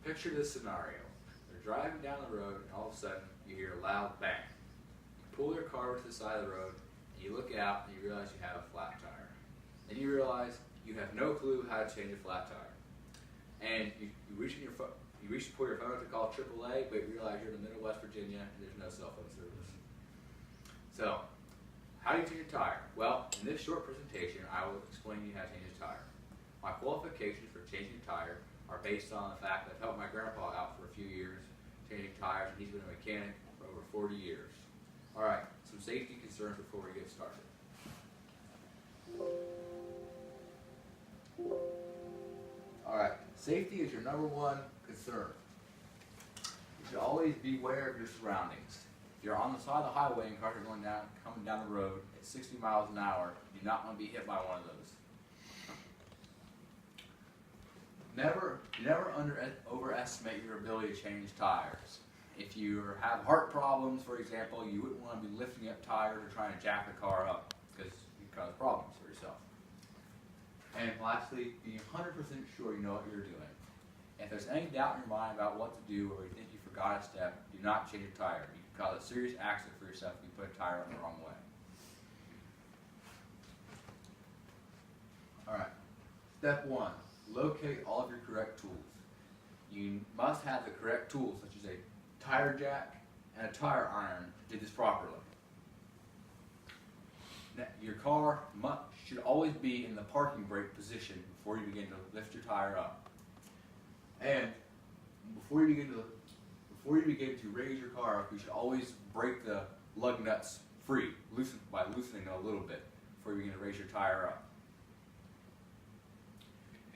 Picture this scenario. You're driving down the road and all of a sudden you hear a loud bang. You pull your car to the side of the road and you look out and you realize you have a flat tire. Then you realize you have no clue how to change a flat tire. And you reach to pull your phone out to call AAA, but you realize you're in the middle of West Virginia and there's no cell phone service. So, how do you change a tire? Well, in this short presentation, I will explain to you how to change a tire. My qualifications for changing a tire are based on the fact that I've helped my grandpa out for a few years changing tires, and he's been a mechanic for over 40 years. All right, some safety concerns before we get started. All right, safety is your number one concern. You should always beware of your surroundings. If you're on the side of the highway and cars are coming down the road at 60 miles an hour, you do not want to be hit by one of those. Never overestimate your ability to change tires. If you have heart problems, for example, you wouldn't want to be lifting up tires or trying to jack the car up because you cause problems for yourself. And lastly, be 100% sure you know what you're doing. If there's any doubt in your mind about what to do or you think you forgot a step, do not change a tire. You can cause a serious accident for yourself if you put a tire on the wrong way. Alright, step 1. Locate all of your correct tools. You must have the correct tools, such as a tire jack and a tire iron, to do this properly. Now, your car should always be in the parking brake position before you begin to lift your tire up. And before you begin to raise your car up, you should always break the lug nuts free, by loosening them a little bit before you begin to raise your tire up.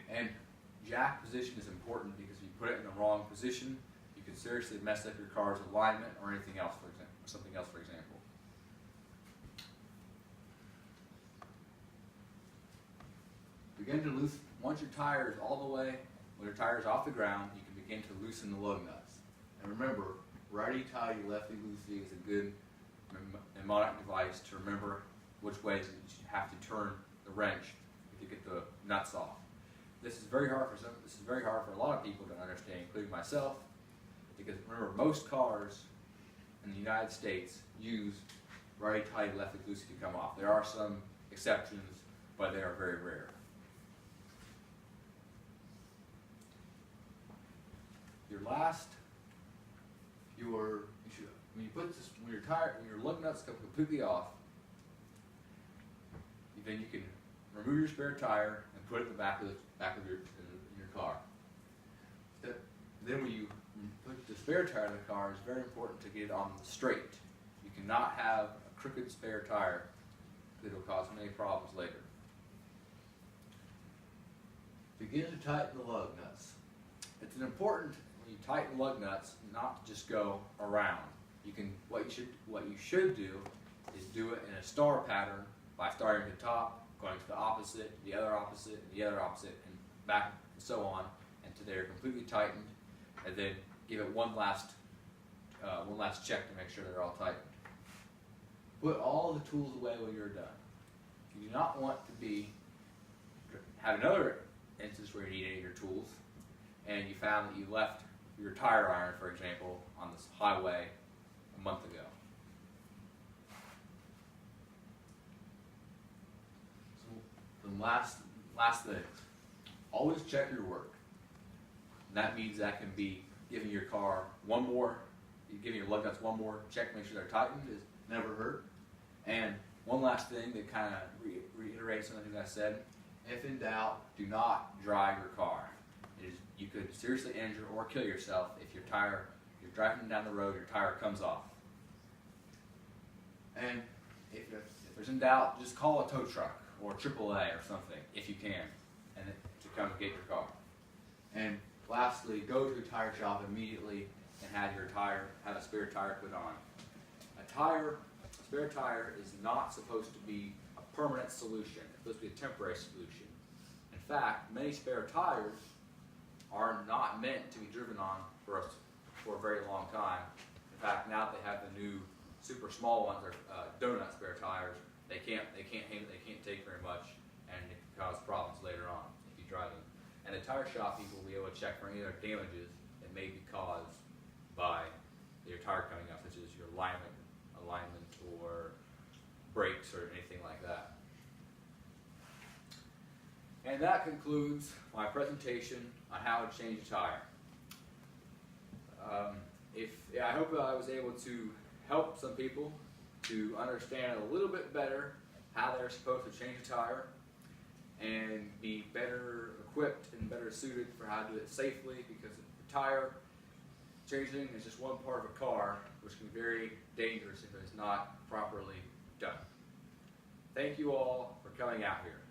And jack position is important because if you put it in the wrong position, you can seriously mess up your car's alignment or anything else, something else, for example. Begin to loosen. Once your tire is all the way, when your tire is off the ground, you can begin to loosen the lug nuts. And remember, righty tighty, lefty loosey is a good mnemonic device to remember which ways you have to turn the wrench to get the nuts off. This is very hard for a lot of people to understand, including myself, because remember, most cars in the United States use righty-tighty, lefty-loosey to come off. There are some exceptions, but they are very rare. When your lug nuts come completely off, then you can remove your spare tire and put it in the back of your car. Then when you put the spare tire in the car, it's very important to get it on the straight. You cannot have a crooked spare tire because it will cause many problems later. Begin to tighten the lug nuts. It's important when you tighten lug nuts not to just go around. What you should do is do it in a star pattern by starting at the top, going to the opposite, the other opposite, and the other opposite, and back and so on, until they're completely tightened, and then give it one last check to make sure they're all tightened. Put all the tools away when you're done. You do not want to have another instance where you need any of your tools, and you found that you left your tire iron, for example, on this highway a month ago. So the last thing, always check your work. And that means that can be giving your lug nuts one more check, make sure they're tightened, is never hurt. And one last thing that kind of reiterates something that I said: if in doubt, do not drive your car. You could seriously injure or kill yourself if you're driving down the road, your tire comes off. And if there's in doubt, just call a tow truck or AAA or something, if you can, and to come get your car. And lastly, go to a tire shop immediately and have a spare tire put on. A spare tire is not supposed to be a permanent solution. It's supposed to be a temporary solution. In fact, many spare tires are not meant to be driven on for a very long time. In fact, now that they have the new super small ones, or donut spare tires, they can't take very much, and it can cause problems later on if you drive them. And the tire shop people will be able to check for any other damages may be caused by your tire coming up, such as your alignment or brakes or anything like that. And that concludes my presentation on how to change a tire. I hope I was able to help some people to understand a little bit better how they're supposed to change a tire and be better equipped and better suited for how to do it safely, because the tire changing is just one part of a car, which can be very dangerous if it's not properly done. Thank you all for coming out here.